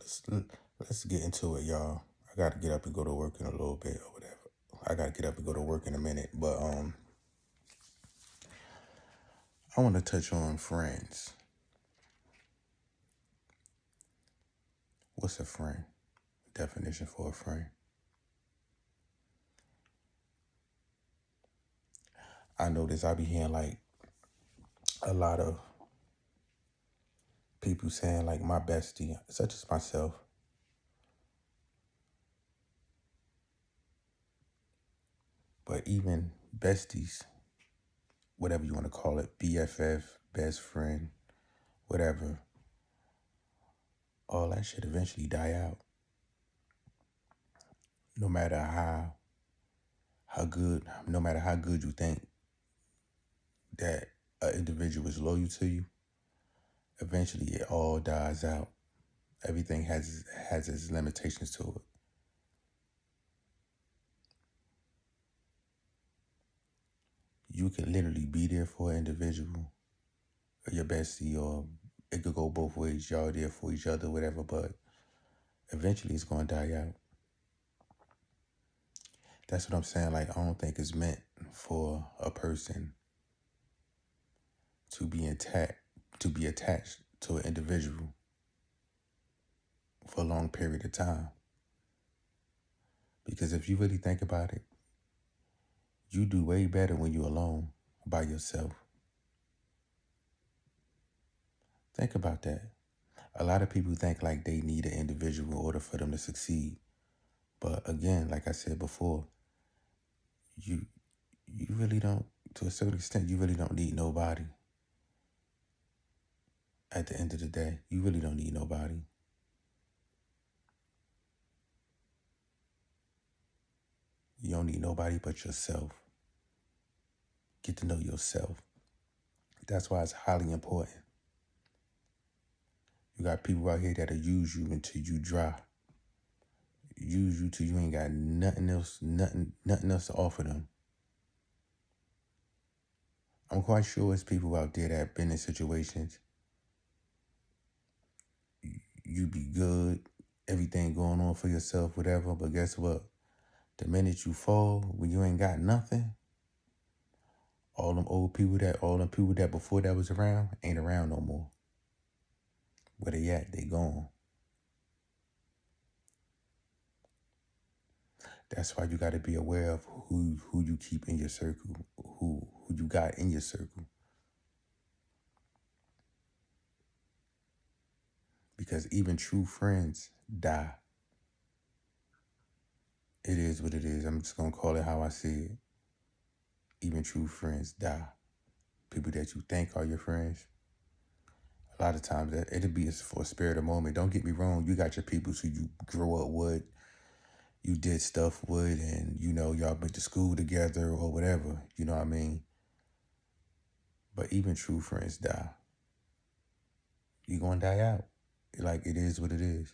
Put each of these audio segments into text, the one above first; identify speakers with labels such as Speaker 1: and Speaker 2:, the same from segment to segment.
Speaker 1: let's let's get into it, y'all. I gotta get up and go to work in a little bit or whatever. I gotta get up and go to work in a minute, but I want to touch on friends. What's a friend? Definition for a friend. I notice I be hearing like a lot of people saying like my bestie, such as myself. But even besties, whatever you want to call it, BFF, best friend, whatever, all that shit eventually die out. No matter how good, no matter how good you think that an individual is loyal to you, eventually it all dies out. Everything has its limitations to it. You can literally be there for an individual or your bestie, or it could go both ways. Y'all there for each other, whatever, but eventually it's going to die out. That's what I'm saying. Like, I don't think it's meant for a person to be attached to an individual for a long period of time. Because if you really think about it, you do way better when you're alone by yourself. Think about that. A lot of people think like they need an individual in order for them to succeed. But again, like I said before, you really don't, to a certain extent, you really don't need nobody. At the end of the day, you really don't need nobody. You don't need nobody but yourself. Get to know yourself. That's why it's highly important. You got people out here that'll use you until you dry. Use you till you ain't got nothing else to offer them. I'm quite sure it's people out there that have been in situations. You be good, everything going on for yourself, whatever, but guess what? The minute you fall, when you ain't got nothing, all them people that before that was around ain't around no more. Where they at? They gone. That's why you got to be aware of who you keep in your circle, who you got in your circle. Because even true friends die. It is what it is. I'm just going to call it how I see it. Even true friends die. People that you think are your friends, a lot of times that it'll be for a spirit of moment. Don't get me wrong. You got your people who you grow up with, you did stuff with, and y'all went to school together or whatever. You know what I mean? But even true friends die. You're going to die out. Like, it is what it is.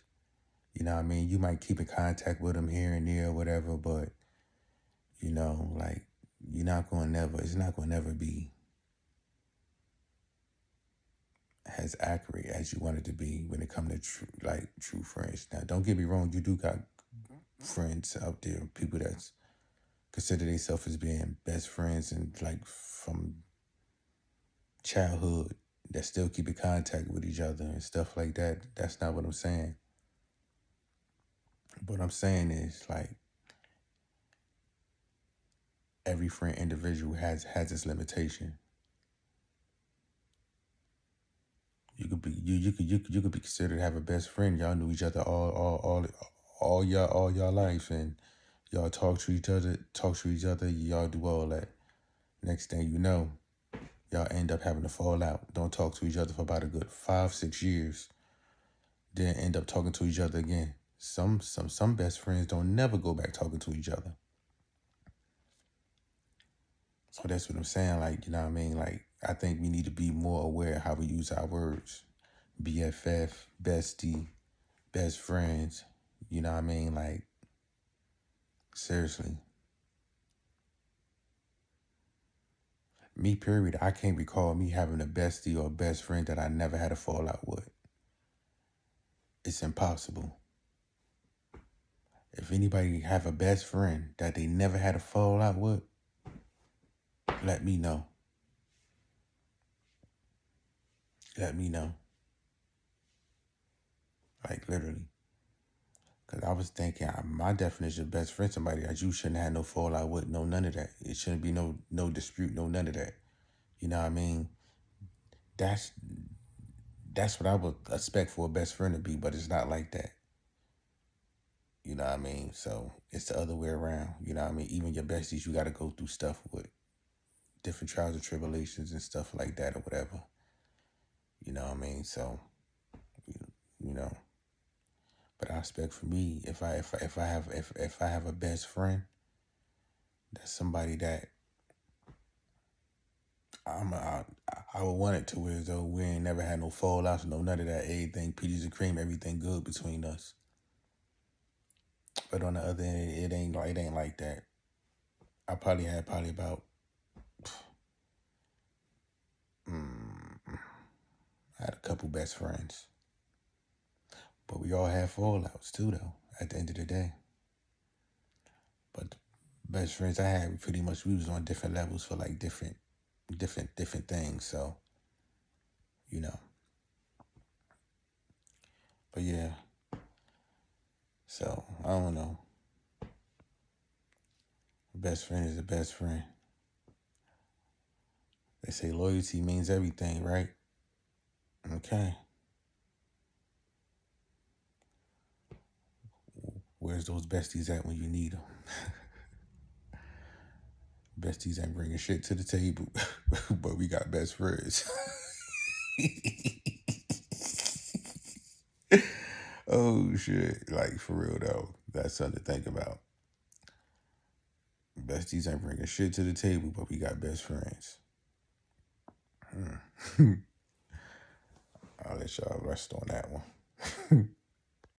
Speaker 1: You know what I mean? You might keep in contact with them here and there or whatever, but, like, it's not going to never be as accurate as you want it to be when it comes to true friends. Now, don't get me wrong. You do got friends out there, people that's consider themselves as being best friends and like from childhood that still keep in contact with each other and stuff like that. That's not what I'm saying. What I'm saying is like every friend individual has its limitation. You could be considered to have a best friend. Y'all knew each other all y'all life, and y'all talk to each other. Y'all do all that. Next thing you know, y'all end up having to fall out. Don't talk to each other for about a good 5-6 years. Then end up talking to each other again. Some best friends don't never go back talking to each other. So that's what I'm saying. Like, you know what I mean? Like, I think we need to be more aware of how we use our words. BFF, bestie, best friends. You know what I mean? Like, seriously. Me, period, I can't recall me having a bestie or a best friend that I never had a fallout with. It's impossible. If anybody have a best friend that they never had a fallout with, let me know. Let me know. Like, literally. Because I was thinking, my definition of best friend, somebody that you shouldn't have no fallout with, no none of that. It shouldn't be no dispute, no none of that. You know what I mean? That's what I would expect for a best friend to be, but it's not like that. You know what I mean? So it's the other way around. You know what I mean? Even your besties, you got to go through stuff with different trials and tribulations and stuff like that or whatever. You know what I mean? So, you know. But I expect for me, if I have a best friend, that's somebody that I would want it to where though we ain't never had no fallouts, no none of that. Everything peaches and cream, everything good between us. But on the other end, it ain't like that. I probably had about I had a couple best friends. But we all had fallouts too though, at the end of the day. But the best friends I had, pretty much we was on different levels for like different things. So, you know. But yeah. So, I don't know. Best friend is a best friend. They say loyalty means everything, right? Okay. Where's those besties at when you need them? Besties ain't bringing shit to the table, but we got best friends. Oh, shit. Like, for real, though. That's something to think about. Besties ain't bringing shit to the table, but we got best friends. I'll let y'all rest on that one.